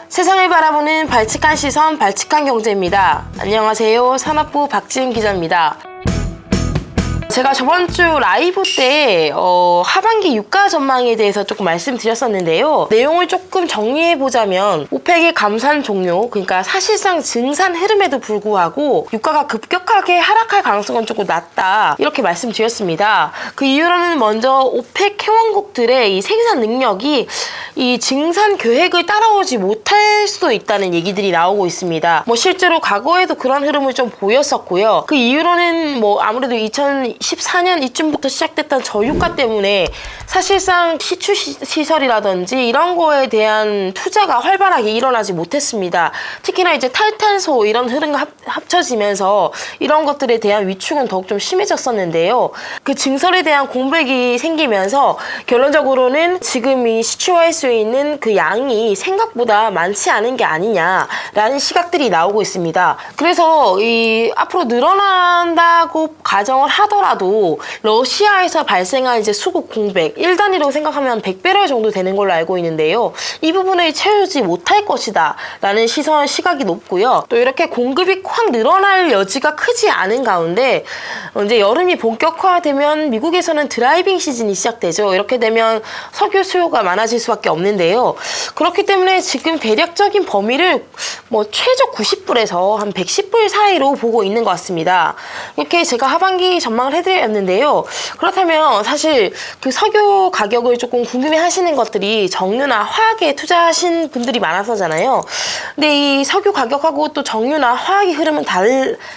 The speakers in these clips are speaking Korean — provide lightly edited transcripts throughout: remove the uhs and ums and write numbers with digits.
세상을 바라보는 발칙한 시선, 발칙한 경제입니다. 안녕하세요. 산업부 박지은 기자입니다. 제가 저번 주 라이브 때 하반기 유가 전망에 대해서 조금 말씀드렸었는데요. 내용을 조금 정리해보자면 오펙의 감산 종료, 그러니까 사실상 증산 흐름에도 불구하고 유가가 급격하게 하락할 가능성은 조금 낮다, 이렇게 말씀드렸습니다. 그 이유로는 먼저 오펙 회원국들의 이 생산 능력이 이 증산 계획을 따라오지 못할 수도 있다는 얘기들이 나오고 있습니다. 실제로 과거에도 그런 흐름을 좀 보였었고요. 그 이유로는 아무래도 2014년 이쯤부터 시작됐던 저유가 때문에 사실상 시추 시설이라든지 이런 거에 대한 투자가 활발하게 일어나지 못했습니다. 특히나 이제 탈탄소 이런 흐름과 합쳐지면서 이런 것들에 대한 위축은 더욱 좀 심해졌었는데요. 그 증설에 대한 공백이 생기면서 결론적으로는 지금 이 시추화할 수 있는 그 양이 생각보다 많지 않은 게 아니냐라는 시각들이 나오고 있습니다. 그래서 이 앞으로 늘어난다고 가정을 하더라도 러시아에서 발생한 이제 수급 공백 1단위로 생각하면 100배럴 정도 되는 걸로 알고 있는데요. 이 부분을 채우지 못할 것이다 라는 시각이 높고요. 또 이렇게 공급이 확 늘어날 여지가 크지 않은 가운데 이제 여름이 본격화되면 미국에서는 드라이빙 시즌이 시작되죠. 이렇게 되면 석유 수요가 많아질 수밖에 없는데요. 그렇기 때문에 지금 대략적인 범위를 최저 90불에서 한 110불 사이로 보고 있는 것 같습니다. 이렇게 제가 하반기 전망을 해드렸는데요. 그렇다면 사실 그 석유 가격을 조금 궁금해 하시는 것들이 정유나 화학에 투자하신 분들이 많아서잖아요. 근데 이 석유 가격하고 또 정유나 화학의 흐름은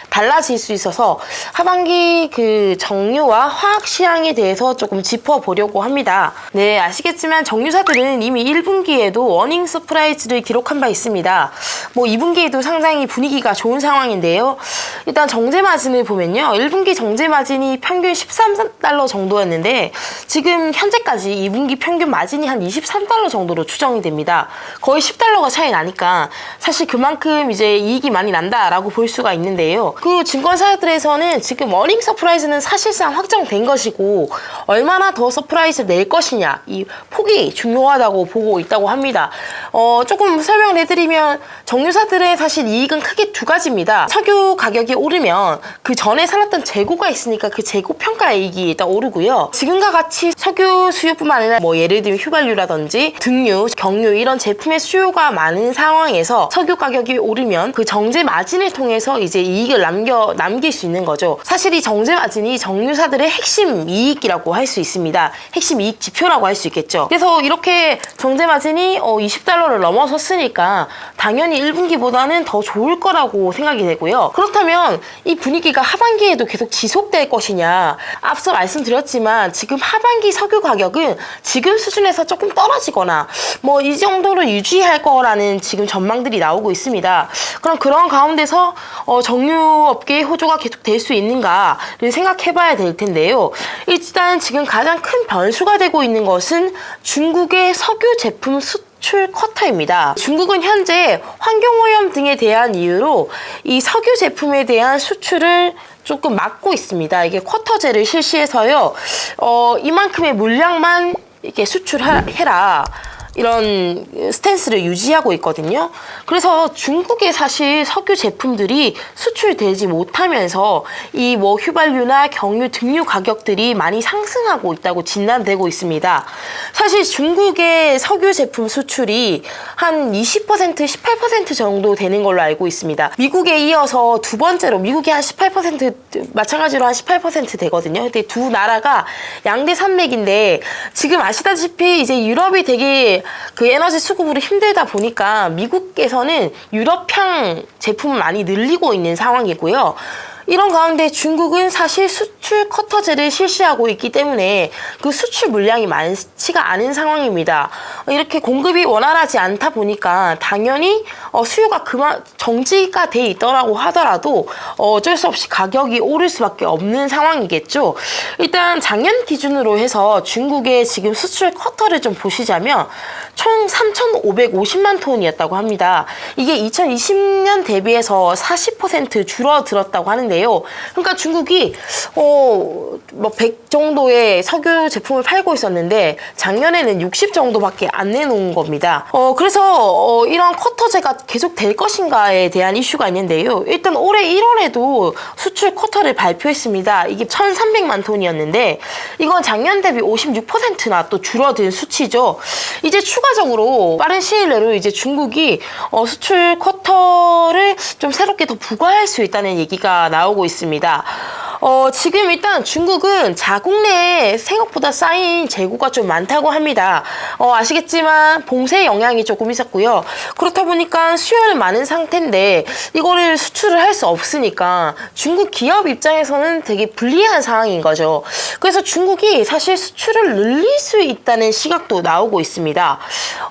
달라질 수 있어서 하반기 그 정유와 화학 시황에 대해서 조금 짚어보려고 합니다. 네, 아시겠지만 정유사들은 이미 1분기에도 워닝 서프라이즈를 기록한 바 있습니다. 2분기에도 상당히 분위기가 좋은 상황인데요. 일단 정제 마진을 보면요. 1분기 정제 마진이 평균 13달러 정도였는데 지금 현재까지 2분기 평균 마진이 한 23달러 정도로 추정이 됩니다. 거의 10달러가 차이 나니까 사실 그만큼 이제 이익이 많이 난다라고 볼 수가 있는데요. 그 증권사들에서는 지금 워닝 서프라이즈는 사실상 확정된 것이고 얼마나 더 서프라이즈 낼 것이냐, 이 폭이 중요하다고 보고 있다고 합니다. 조금 설명을 해드리면 정유사들의 사실 이익은 크게 두 가지입니다. 석유 가격이 오르면 그 전에 살았던 재고가 있으니까 그 재고 평가 이익이 일단 오르고요. 지금과 같이 석유 수요뿐만 아니라 예를 들면 휘발유라든지 등유, 경유 이런 제품의 수요가 많은 상황에서 석유 가격이 오르면 그 정제 마진을 통해서 이제 이익을 남길 수 있는 거죠. 사실 이 정제 마진이 정유사들의 핵심 이익이라고 할 수 있습니다. 핵심 이익 지표라고 할 수 있겠죠. 그래서 이렇게 정제 마진이 20달러를 넘어섰으니까 당연히 1분기보다는 더 좋을 거라고 생각이 되고요. 그렇다면 이 분위기가 하반기에도 계속 지속될 것이냐, 앞서 말씀드렸지만 지금 하반기 석유 가격은 지금 수준에서 조금 떨어지거나 이 정도로 유지할 거라는 지금 전망들이 나오고 있습니다. 그럼 그런 가운데서 정유업계의 호조가 계속 될 수 있는가를 생각해 봐야 될 텐데요. 일단 지금 가장 큰 변수가 되고 있는 것은 중국의 석유 제품 수출 쿼터입니다. 중국은 현재 환경오염 등에 대한 이유로 이 석유 제품에 대한 수출을 조금 막고 있습니다. 이게 쿼터제를 실시해서요. 이만큼의 물량만 이렇게 수출해라, 이런 스탠스를 유지하고 있거든요. 그래서 중국의 사실 석유 제품들이 수출되지 못하면서 이 휘발유나 경유, 등유 가격들이 많이 상승하고 있다고 진단되고 있습니다. 사실 중국의 석유 제품 수출이 한 20%, 18% 정도 되는 걸로 알고 있습니다. 미국에 이어서 두 번째로, 미국이 한 18%, 마찬가지로 한 18% 되거든요. 근데 두 나라가 양대 산맥인데 지금 아시다시피 이제 유럽이 되게 그 에너지 수급으로 힘들다 보니까 미국에서는 유럽향 제품을 많이 늘리고 있는 상황이고요. 이런 가운데 중국은 사실 수출 쿼터제를 실시하고 있기 때문에 그 수출 물량이 많지가 않은 상황입니다. 이렇게 공급이 원활하지 않다 보니까 당연히 수요가 정지가 돼 있더라고 하더라도 어쩔 수 없이 가격이 오를 수밖에 없는 상황이겠죠. 일단 작년 기준으로 해서 중국의 지금 수출 쿼터를 좀 보시자면 총 3,550만 톤이었다고 합니다. 이게 2020년 대비해서 40% 줄어들었다고 하는데요. 그러니까 중국이 뭐 100 정도의 석유 제품을 팔고 있었는데 작년에는 60 정도밖에 안 내놓은 겁니다. 그래서 이런 쿼터제가 계속 될 것인가에 대한 이슈가 있는데요. 일단 올해 1월에도 수출 쿼터를 발표했습니다. 이게 1,300만 톤이었는데 이건 작년 대비 56%나 또 줄어든 수치죠. 이제 추가적으로 빠른 시일 내로 이제 중국이 수출 쿼터를 좀 새롭게 더 부과할 수 있다는 얘기가 나오고 있습니다. 지금 일단 중국은 자국 내에 생각보다 쌓인 재고가 좀 많다고 합니다. 아시겠지만 봉쇄 영향이 조금 있었고요. 그렇다 보니까 수요는 많은 상태인데 이거를 수출을 할 수 없으니까 중국 기업 입장에서는 되게 불리한 상황인 거죠. 그래서 중국이 사실 수출을 늘릴 수 있다는 시각도 나오고 있습니다.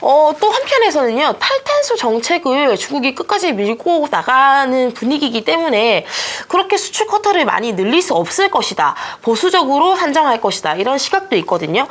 또 한편에서는요, 탈탄소 정책을 중국이 끝까지 밀고 나가는 분위기이기 때문에 그렇게 수출 쿼터를 많이 늘릴 수 없을 것이다. 보수적으로 산정할 것이다. 이런 시각도 있거든요.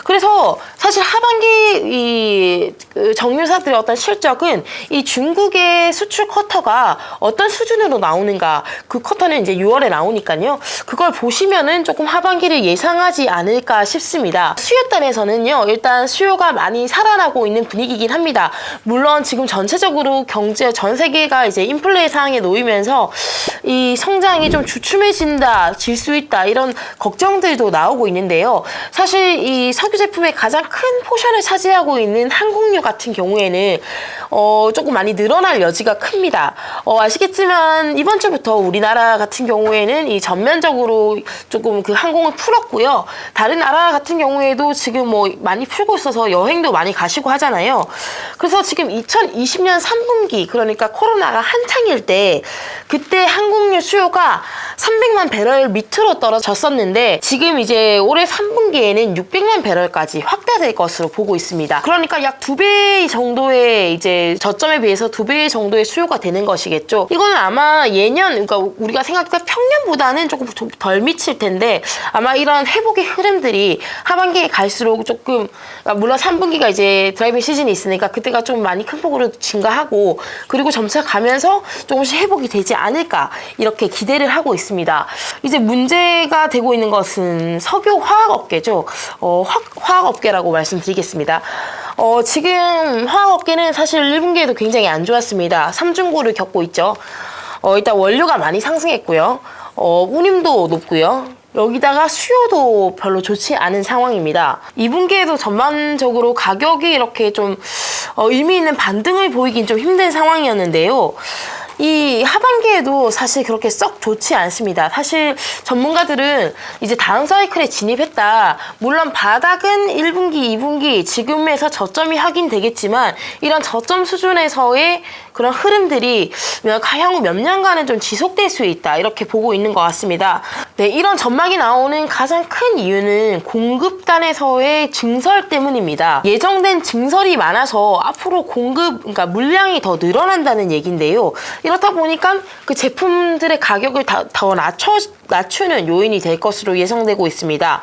그래서 사실 하반기 정유사들의 어떤 실적은 이 중국의 수출 쿼터가 어떤 수준으로 나오는가, 그 쿼터는 이제 6월에 나오니까요. 그걸 보시면은 조금 하반기를 예상하지 않을까 싶습니다. 수요단에서는요, 일단 수요가 많이 살아나고 있는 분위기이긴 합니다. 물론 지금 전체적으로 경제 전 세계가 이제 인플레 상황에 놓이면서 이 성장이 좀 주춤해진다, 질 수 있다, 이런 걱정들도 나오고 있는데요. 사실 이 석유 제품의 가장 큰 포션을 차지하고 있는 항공유 같은 경우에는 조금 많이 늘어날 여지가 큽니다. 아시겠지만 이번 주부터 우리나라 같은 경우에는 이 전면적으로 조금 그 항공을 풀었고요. 다른 나라 같은 경우에도 지금 뭐 많이 풀고 있어서 여행도 많이 가시고 하잖아요. 그래서 지금 2020년 3분기, 그러니까 코로나가 한창일 때 그때 항공유 수요가 300만 배럴 밑으로 떨어졌었는데 지금 이제 올해 3분기에는 600만 배럴까지 확대될 것으로 보고 있습니다. 그러니까 약 2배 정도의 이제 저점에 비해서 2배 정도의 수요가 되는 것이겠죠. 이거는 아마 예년, 그러니까 우리가 생각할 평년보다는 조금 덜 미칠 텐데 아마 이런 회복의 흐름들이 하반기에 갈수록 조금, 그러니까 물론 3분기가 이제 드라이빙 시즌이 있으니까 그때가 좀 많이 큰 폭으로 증가하고 그리고 점차 가면서 조금씩 회복이 되지 않을까 이렇게 기대를 하고 있습니다. 이제 문제가 되고 있는 것은 석유 화학업계죠. 화학업계라고 말씀드리겠습니다. 지금 화학업계는 사실 1분기에도 굉장히 안 좋았습니다. 삼중고를 겪고 있죠. 일단 원료가 많이 상승했고요. 운임도 높고요. 여기다가 수요도 별로 좋지 않은 상황입니다. 2분기에도 전반적으로 가격이 이렇게 좀 의미 있는 반등을 보이긴 좀 힘든 상황이었는데요. 이 하반기에도 사실 그렇게 썩 좋지 않습니다. 사실 전문가들은 이제 다음 사이클에 진입했다. 물론 바닥은 1분기, 2분기 지금에서 저점이 확인되겠지만 이런 저점 수준에서의 그런 흐름들이 향후 몇 년간은 좀 지속될 수 있다. 이렇게 보고 있는 것 같습니다. 네, 이런 전망이 나오는 가장 큰 이유는 공급단에서의 증설 때문입니다. 예정된 증설이 많아서 앞으로 그러니까 물량이 더 늘어난다는 얘기인데요. 이렇다 보니까 그 제품들의 가격을 더 낮추는 요인이 될 것으로 예상되고 있습니다.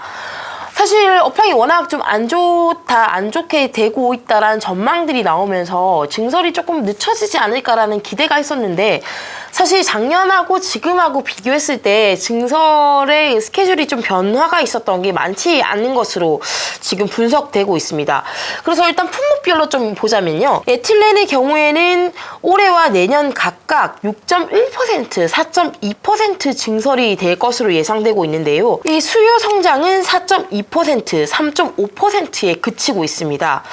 사실 업황이 워낙 좀 안 좋게 되고 있다라는 전망들이 나오면서 증설이 조금 늦춰지지 않을까라는 기대가 있었는데 사실 작년하고 지금하고 비교했을 때 증설의 스케줄이 좀 변화가 있었던 게 많지 않은 것으로 지금 분석되고 있습니다. 그래서 일단 품목별로 좀 보자면요. 에틸렌의 경우에는 올해와 내년 각각 6.1%, 4.2% 증설이 될 것으로 예상되고 있는데요. 이 수요 성장은 4.2%, 3.5%에 그치고 있습니다.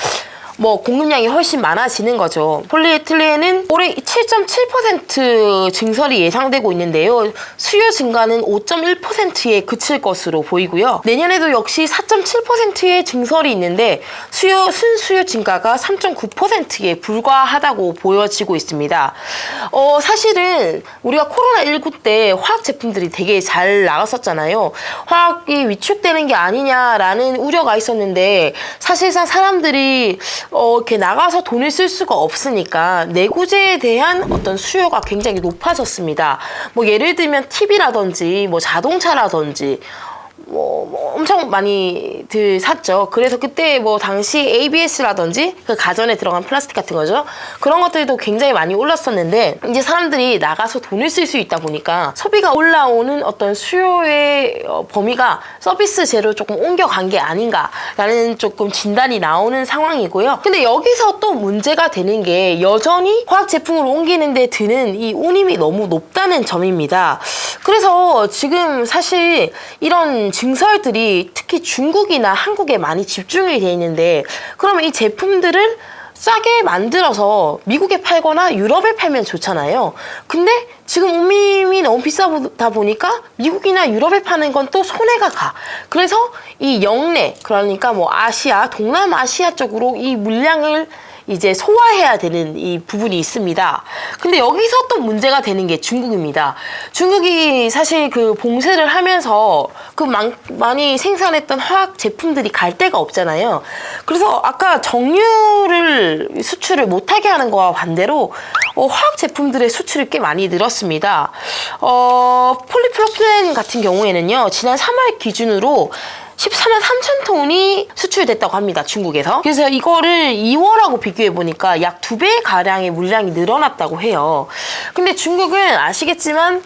공급량이 훨씬 많아지는 거죠. 폴리에틸렌은 올해 7.7% 증설이 예상되고 있는데요. 수요 증가는 5.1%에 그칠 것으로 보이고요. 내년에도 역시 4.7%의 증설이 있는데 순수요 증가가 3.9%에 불과하다고 보여지고 있습니다. 사실은 우리가 코로나19 때 화학 제품들이 되게 잘 나갔었잖아요. 화학이 위축되는 게 아니냐라는 우려가 있었는데 사실상 사람들이 이렇게 나가서 돈을 쓸 수가 없으니까 내구재에 대한 어떤 수요가 굉장히 높아졌습니다. 예를 들면 TV라든지 자동차라든지 엄청 많이들 샀죠. 그래서 그때 뭐 당시 ABS라든지 그 가전에 들어간 플라스틱 같은 거죠. 그런 것들도 굉장히 많이 올랐었는데 이제 사람들이 나가서 돈을 쓸 수 있다 보니까 소비가 올라오는 어떤 수요의 범위가 서비스제로 조금 옮겨간 게 아닌가라는 조금 진단이 나오는 상황이고요. 근데 여기서 또 문제가 되는 게 여전히 화학 제품으로 옮기는데 드는 이 운임이 너무 높다는 점입니다. 그래서 지금 사실 이런 증설들이 특히 중국이나 한국에 많이 집중이 돼 있는데 그러면 이 제품들을 싸게 만들어서 미국에 팔거나 유럽에 팔면 좋잖아요. 근데 지금 운임이 너무 비싸다 보니까 미국이나 유럽에 파는 건 또 손해가 가. 그래서 이 영내, 그러니까 뭐 아시아, 동남아시아 쪽으로 이 물량을 이제 소화해야 되는 이 부분이 있습니다. 근데 여기서 또 문제가 되는 게 중국입니다. 중국이 사실 그 봉쇄를 하면서 그 많이 생산했던 화학 제품들이 갈 데가 없잖아요. 그래서 아까 정유를 수출을 못하게 하는 거와 반대로 화학 제품들의 수출이 꽤 많이 늘었습니다. 폴리프로필렌 같은 경우에는요, 지난 3월 기준으로 14만 3천 톤이 수출됐다고 합니다. 중국에서. 그래서 이거를 2월하고 비교해보니까 약 2배 가량의 물량이 늘어났다고 해요. 근데 중국은 아시겠지만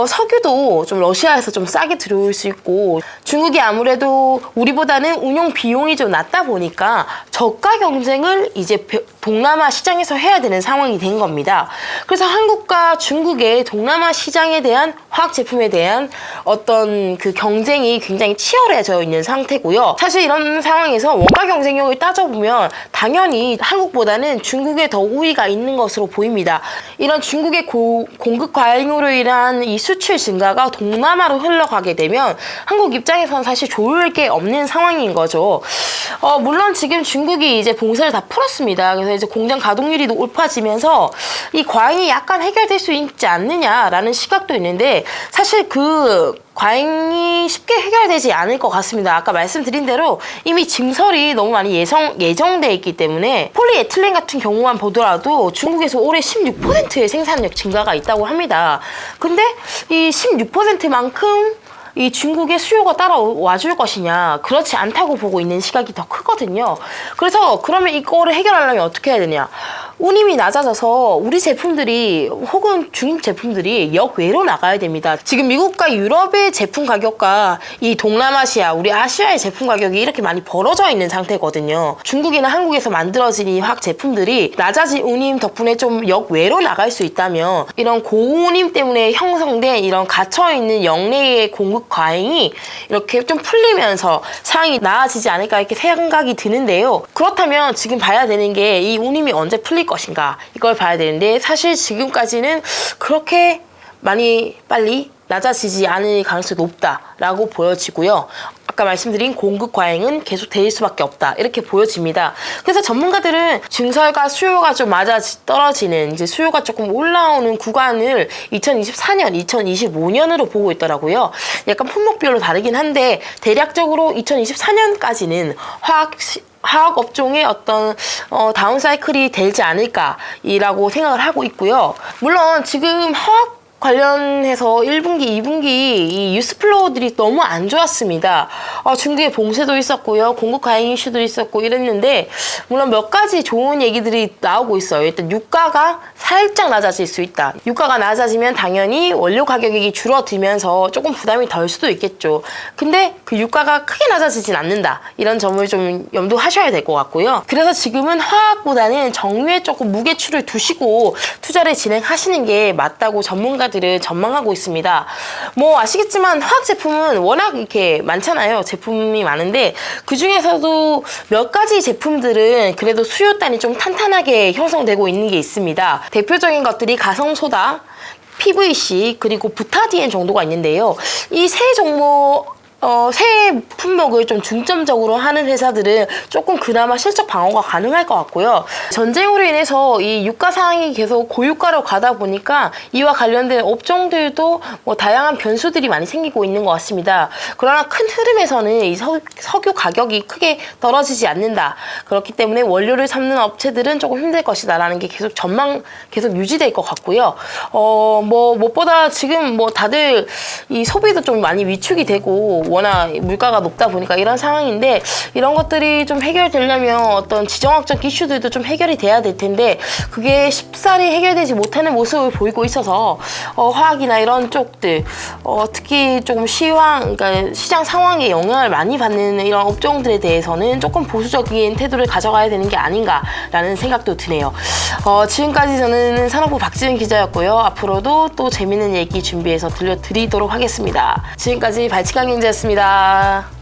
석유도 좀 러시아에서 좀 싸게 들어올 수 있고 중국이 아무래도 우리보다는 운용 비용이 좀 낮다 보니까 저가 경쟁을 이제 동남아 시장에서 해야 되는 상황이 된 겁니다. 그래서 한국과 중국의 동남아 시장에 대한 화학 제품에 대한 어떤 그 경쟁이 굉장히 치열해져 있는 상태고요. 사실 이런 상황에서 원가 경쟁력을 따져보면 당연히 한국보다는 중국에 더 우위가 있는 것으로 보입니다. 이런 중국의 공급 과잉으로 인한 이 수출 증가가 동남아로 흘러가게 되면 한국 입장에서는 사실 좋을 게 없는 상황인 거죠. 물론 지금 중국이 이제 봉쇄를 다 풀었습니다. 그래서 이제 공장 가동률이 높아지면서 이 과잉이 약간 해결될 수 있지 않느냐라는 시각도 있는데 사실 그 과잉이 쉽게 해결되지 않을 것 같습니다. 아까 말씀드린 대로 이미 증설이 너무 많이 예정돼 있기 때문에 폴리에틸렌 같은 경우만 보더라도 중국에서 올해 16%의 생산력 증가가 있다고 합니다. 근데 이 16%만큼 이 중국의 수요가 따라와 줄 것이냐, 그렇지 않다고 보고 있는 시각이 더 크거든요. 그래서 그러면 이거를 해결하려면 어떻게 해야 되냐, 운임이 낮아져서 우리 제품들이 혹은 중국 제품들이 역외로 나가야 됩니다. 지금 미국과 유럽의 제품 가격과 이 동남아시아, 우리 아시아의 제품 가격이 이렇게 많이 벌어져 있는 상태거든요. 중국이나 한국에서 만들어진 이 화학 제품들이 낮아진 운임 덕분에 좀 역외로 나갈 수 있다면 이런 고운임 때문에 형성된 이런 갇혀있는 영내의 공급 과잉이 이렇게 좀 풀리면서 상황이 나아지지 않을까 이렇게 생각이 드는데요. 그렇다면 지금 봐야 되는 게 이 운임이 언제 풀릴 것인가, 이걸 봐야 되는데 사실 지금까지는 그렇게 많이 빨리 낮아지지 않을 가능성이 높다라고 보여지고요. 아까 말씀드린 공급 과잉은 계속 될 수밖에 없다, 이렇게 보여집니다. 그래서 전문가들은 증설과 수요가 좀 맞아 떨어지는, 이제 수요가 조금 올라오는 구간을 2024년, 2025년으로 보고 있더라고요. 약간 품목별로 다르긴 한데 대략적으로 2024년까지는 화학 업종의 어떤 다운 사이클이 되지 않을까라고 생각을 하고 있고요. 물론 지금 화학 관련해서 1분기, 2분기 이 뉴스플로우들이 너무 안 좋았습니다. 중국의 봉쇄도 있었고요. 공급 과잉 이슈도 있었고 이랬는데 물론 몇 가지 좋은 얘기들이 나오고 있어요. 일단 유가가 살짝 낮아질 수 있다. 유가가 낮아지면 당연히 원료 가격이 줄어들면서 조금 부담이 덜 수도 있겠죠. 근데 그 유가가 크게 낮아지진 않는다. 이런 점을 좀 염두하셔야 될 것 같고요. 그래서 지금은 화학보다는 정유에 조금 무게추를 두시고 투자를 진행하시는 게 맞다고 전문가들은 전망하고 있습니다. 뭐 아시겠지만 화학 제품은 워낙 이렇게 많잖아요. 제품이 많은데 그 중에서도 몇 가지 제품들은 그래도 수요단이 좀 탄탄하게 형성되고 있는 게 있습니다. 대표적인 것들이 가성소다, PVC, 그리고 부타디엔 정도가 있는데요. 이 세 종목 새 품목을 좀 중점적으로 하는 회사들은 조금 그나마 실적 방어가 가능할 것 같고요. 전쟁으로 인해서 이 유가 상황이 계속 고유가로 가다 보니까 이와 관련된 업종들도 뭐 다양한 변수들이 많이 생기고 있는 것 같습니다. 그러나 큰 흐름에서는 이 석유 가격이 크게 떨어지지 않는다. 그렇기 때문에 원료를 삼는 업체들은 조금 힘들 것이다라는 게 계속 계속 유지될 것 같고요. 뭐 무엇보다 지금 뭐 다들 이 소비도 좀 많이 위축이 되고 워낙 물가가 높다 보니까 이런 상황인데 이런 것들이 좀 해결되려면 어떤 지정학적 이슈들도 좀 해결이 돼야 될 텐데 그게 쉽사리 해결되지 못하는 모습을 보이고 있어서 화학이나 이런 쪽들 특히 조금 그러니까 시장 상황에 영향을 많이 받는 이런 업종들에 대해서는 조금 보수적인 태도를 가져가야 되는 게 아닌가라는 생각도 드네요. 지금까지 저는 산업부 박지은 기자였고요. 앞으로도 또 재밌는 얘기 준비해서 들려드리도록 하겠습니다. 지금까지 발칙한 경제였습니다.